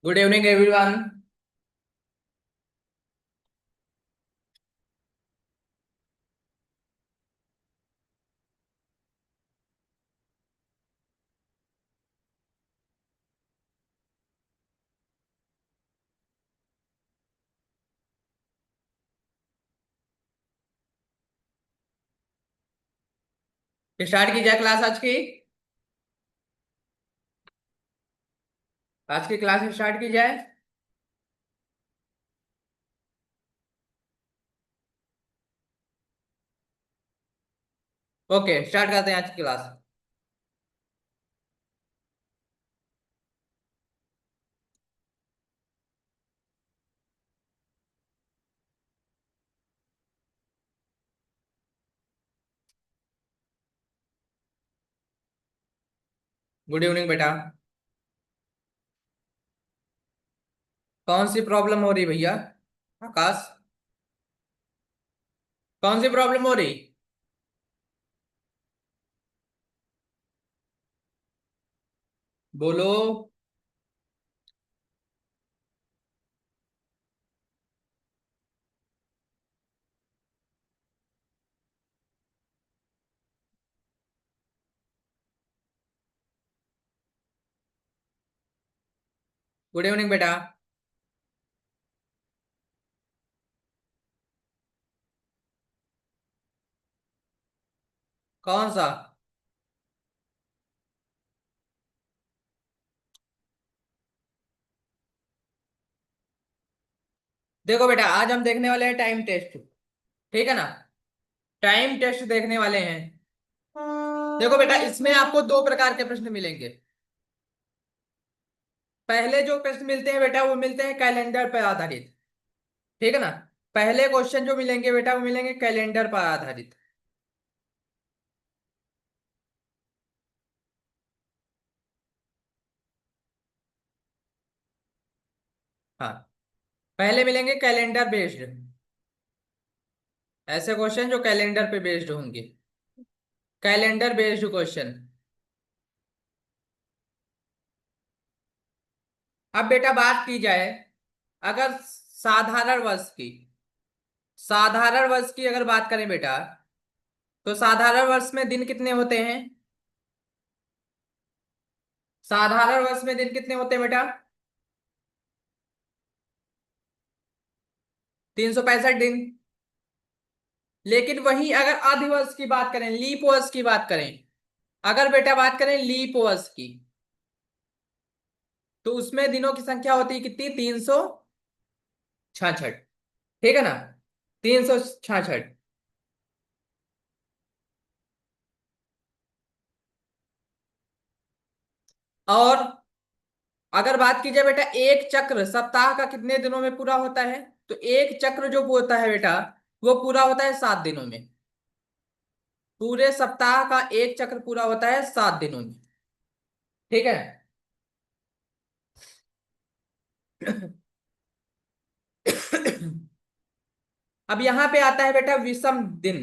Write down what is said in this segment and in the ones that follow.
Good evening everyone. Start की जाए class आज की। आज की क्लास स्टार्ट की जाए। ओके, स्टार्ट करते हैं आज की क्लास। गुड इवनिंग बेटा। कौन सी प्रॉब्लम हो रही भैया? आकाश, कौन सी प्रॉब्लम हो रही? बोलो। गुड इवनिंग बेटा। कौन सा? देखो बेटा, आज हम देखने वाले हैं टाइम टेस्ट। ठीक है ना? टाइम टेस्ट देखने वाले हैं। देखो बेटा, इसमें आपको दो प्रकार के प्रश्न मिलेंगे। पहले जो प्रश्न मिलते हैं बेटा, वो मिलते हैं कैलेंडर पर आधारित। ठीक है ना? पहले क्वेश्चन जो मिलेंगे बेटा, वो मिलेंगे कैलेंडर पर आधारित। हाँ, पहले मिलेंगे कैलेंडर बेस्ड। ऐसे क्वेश्चन जो कैलेंडर पे बेस्ड होंगे। Calendar based question. अब बेटा बात की जाए, अगर साधारण वर्ष की, साधारण वर्ष की अगर बात करें बेटा, तो साधारण वर्ष में दिन कितने होते हैं? साधारण वर्ष में दिन कितने होते हैं बेटा? 365 दिन। लेकिन वहीं अगर अधिवर्ष की बात करें, लीप वर्ष की बात करें, अगर बेटा बात करें लीप वर्ष की, तो उसमें दिनों की संख्या होती है कितनी? 366। ठीक है ना? 366। और अगर बात की जाए बेटा, एक चक्र सप्ताह का कितने दिनों में पूरा होता है? तो एक चक्र जो होता है बेटा, वो पूरा होता है 7 दिनों में। पूरे सप्ताह का एक चक्र पूरा होता है 7 दिनों में। ठीक है? अब यहां पे आता है बेटा विषम दिन।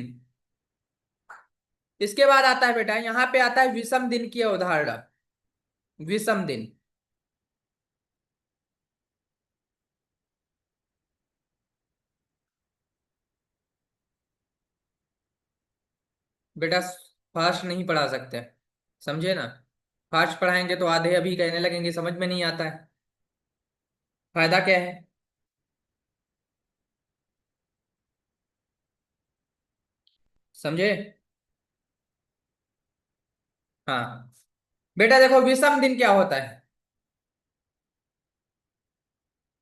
इसके बाद आता है बेटा, यहां पे आता है विषम दिन की अवधारणा। विषम दिन। बेटा फास्ट नहीं पढ़ा सकते, समझे ना? फास्ट पढ़ाएंगे तो आधे अभी कहने लगेंगे समझ में नहीं आता है। फायदा क्या है? समझे? हाँ बेटा, देखो विषम दिन क्या होता है।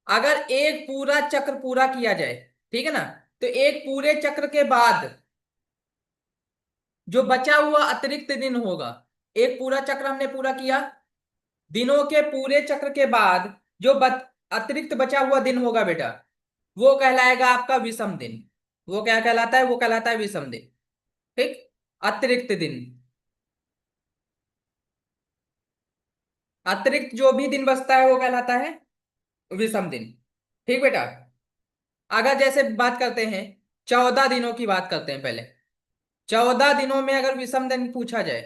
अगर एक पूरा चक्र पूरा किया जाए, ठीक है ना, तो एक पूरे चक्र के बाद जो बचा हुआ अतिरिक्त दिन होगा, एक पूरा चक्र हमने पूरा किया, दिनों के पूरे चक्र के बाद जो अतिरिक्त बचा हुआ दिन होगा बेटा, वो कहलाएगा आपका विषम दिन। वो क्या कहलाता है? वो कहलाता है विषम दिन। ठीक। अतिरिक्त दिन, अतिरिक्त जो भी दिन बचता है वो कहलाता है विषम दिन। ठीक बेटा? अगर जैसे बात करते हैं, 14 दिनों की बात करते हैं पहले। 14 दिनों में अगर विषम दिन पूछा जाए,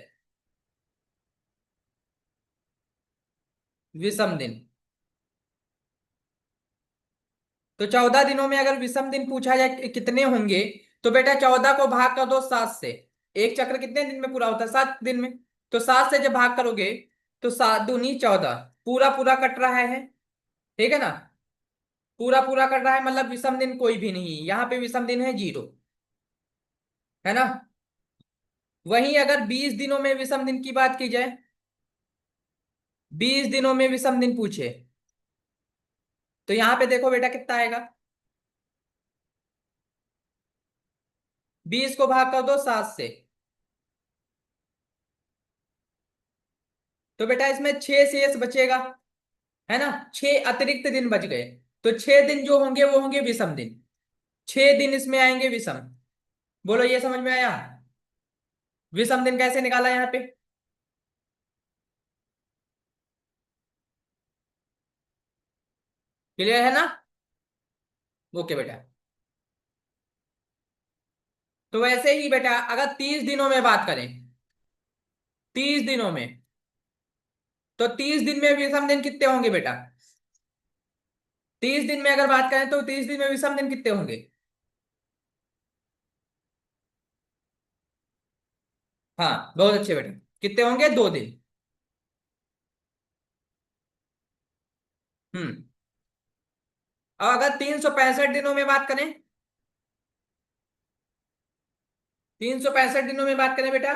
विषम दिन, तो 14 दिनों में अगर विषम दिन पूछा जाए कि कितने होंगे, तो बेटा 14 को भाग कर दो 7 से। एक चक्र कितने दिन में पूरा होता है? 7 दिन में। तो 7 से जब भाग करोगे तो 7 दूनी 14, पूरा पूरा कट रहा है। ठीक है ना? पूरा पूरा कट रहा है, मतलब विषम दिन कोई भी नहीं, यहाँ पे विषम दिन है 0। है ना? वहीं अगर 20 दिनों में विषम दिन की बात की जाए, 20 दिनों में विषम दिन पूछे, तो यहाँ पे देखो बेटा कितना आएगा। 20 को भाग कर दो 7 से, तो बेटा इसमें 6 शेष बचेगा। है ना? 6 अतिरिक्त दिन बच गए। तो 6 दिन जो होंगे वो होंगे विषम दिन। 6 दिन इसमें आएंगे विषम। बोलो, ये समझ में आया? विषम दिन कैसे निकाला यहाँ पे? क्लियर है ना? ओके बेटा। तो वैसे ही बेटा अगर 30 दिनों में बात करें, 30 दिनों में, तो 30 दिन में विषम दिन कितने होंगे बेटा? 30 दिन में अगर बात करें तो 30 दिन में विषम दिन कितने होंगे? हाँ, बहुत अच्छे बेटा। कितने होंगे? 2 दिन। हम्म। और अगर 365 दिनों में बात करें, 365 दिनों में बात करें बेटा,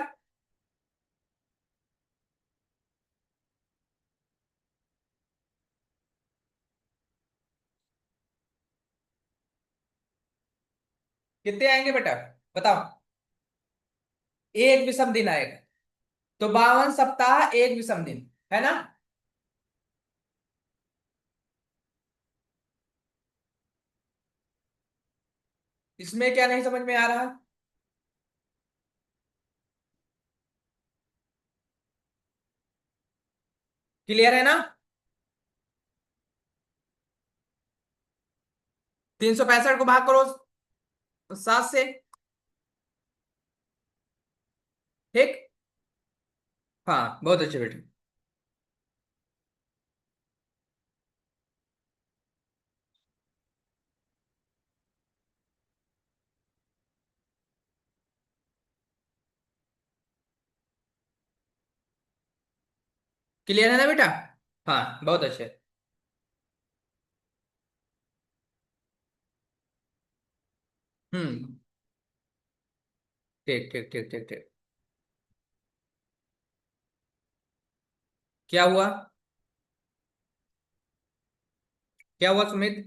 कितने आएंगे बेटा? बताओ। एक विषम दिन आएगा। तो 52 सप्ताह एक विषम दिन। है ना? इसमें क्या नहीं समझ में आ रहा? क्लियर है ना? 365 को भाग करो 7 से। ठीक। हाँ, बहुत अच्छे बेटे। क्लियर है ना बेटा? हाँ, बहुत अच्छे। हम्म। ठीक ठीक ठीक ठीक ठीक। क्या हुआ? क्या हुआ सुमित?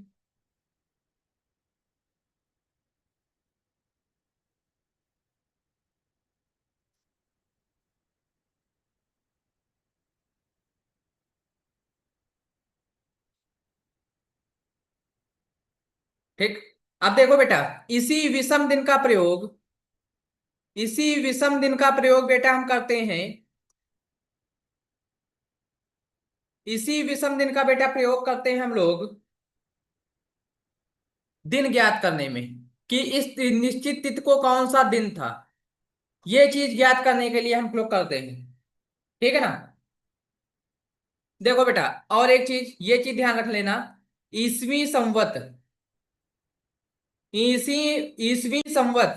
ठीक। अब देखो बेटा, इसी विषम दिन का प्रयोग, इसी विषम दिन का प्रयोग बेटा हम करते हैं, इसी विषम दिन का बेटा प्रयोग करते हैं हम लोग दिन ज्ञात करने में, कि इस निश्चित तिथि को कौन सा दिन था। ये चीज ज्ञात करने के लिए हम लोग करते हैं। ठीक है ना? देखो बेटा, और एक चीज, ये चीज ध्यान रख लेना। ईसवी संवत, इसी ईसवी संवत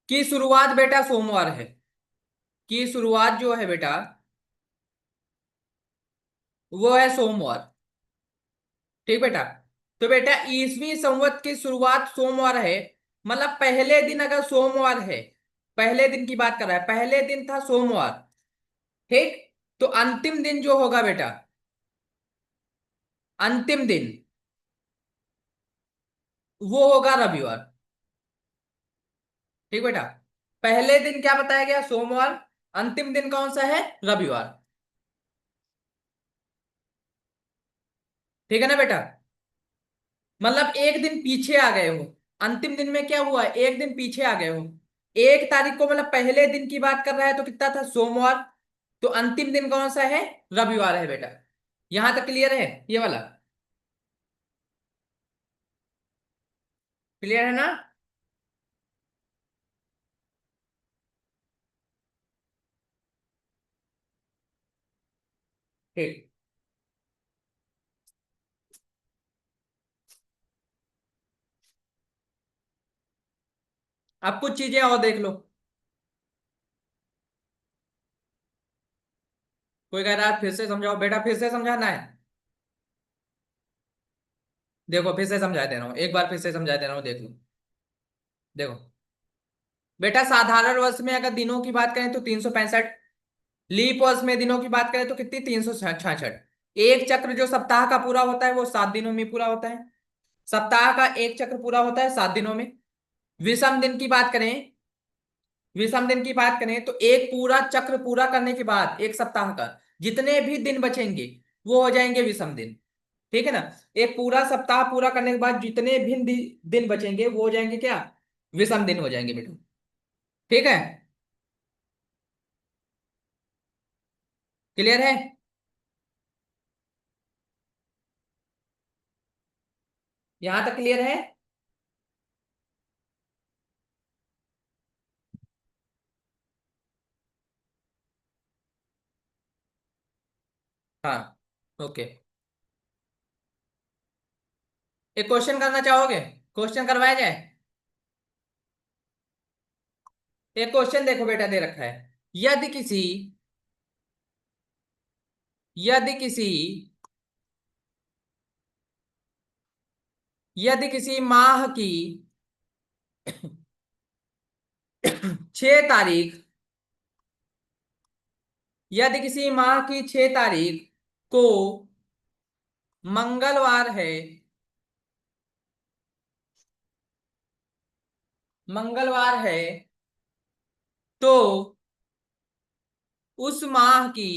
की शुरुआत बेटा सोमवार है। की शुरुआत जो है बेटा, वो है सोमवार। ठीक बेटा? तो बेटा ईसवी संवत की शुरुआत सोमवार है, मतलब पहले दिन अगर सोमवार है, पहले दिन की बात कर रहा है, पहले दिन था सोमवार। ठीक। तो अंतिम दिन जो होगा बेटा, अंतिम दिन वो होगा रविवार। ठीक बेटा? पहले दिन क्या बताया गया? सोमवार। अंतिम दिन कौन सा है? रविवार। ठीक है ना बेटा? मतलब एक दिन पीछे आ गए हो। अंतिम दिन में क्या हुआ? एक दिन पीछे आ गए हो। 1 तारीख को, मतलब पहले दिन की बात कर रहा है, तो कितना था? सोमवार। तो अंतिम दिन कौन सा है? रविवार है बेटा। यहां तक क्लियर है ये वाला? क्लियर है ना? ठीक। अब कुछ चीजें और देख लो। कोई कह रहा है फिर से समझाओ बेटा, फिर से समझाना है। देखो फिर से समझा दे रहा हूँ, एक बार फिर से समझा दे रहा हूँ, देख लो। देखो बेटा, साधारण वर्ष में अगर दिनों की बात करें तो 365। लीप वर्ष में दिनों की बात करें तो कितनी, 366। एक चक्र जो सप्ताह का पूरा होता है वो 7 दिनों में पूरा होता है। सप्ताह का एक चक्र पूरा होता है 7 दिनों में। विषम दिन की बात करें, विषम दिन की बात करें तो एक पूरा चक्र पूरा करने के बाद एक सप्ताह का जितने भी दिन बचेंगे वो हो जाएंगे विषम दिन। ठीक है ना। एक पूरा सप्ताह पूरा करने के बाद जितने भी दिन बचेंगे वो हो जाएंगे क्या, विषम दिन हो जाएंगे बेटा। ठीक है। क्लियर है। यहां तक क्लियर है। हाँ। ओके। एक क्वेश्चन करना चाहोगे, क्वेश्चन करवाया जाए। एक क्वेश्चन देखो बेटा दे रखा है। यदि किसी यदि किसी यदि किसी माह की 6 तारीख, यदि किसी माह की 6 तारीख को मंगलवार है, मंगलवार है, तो उस माह की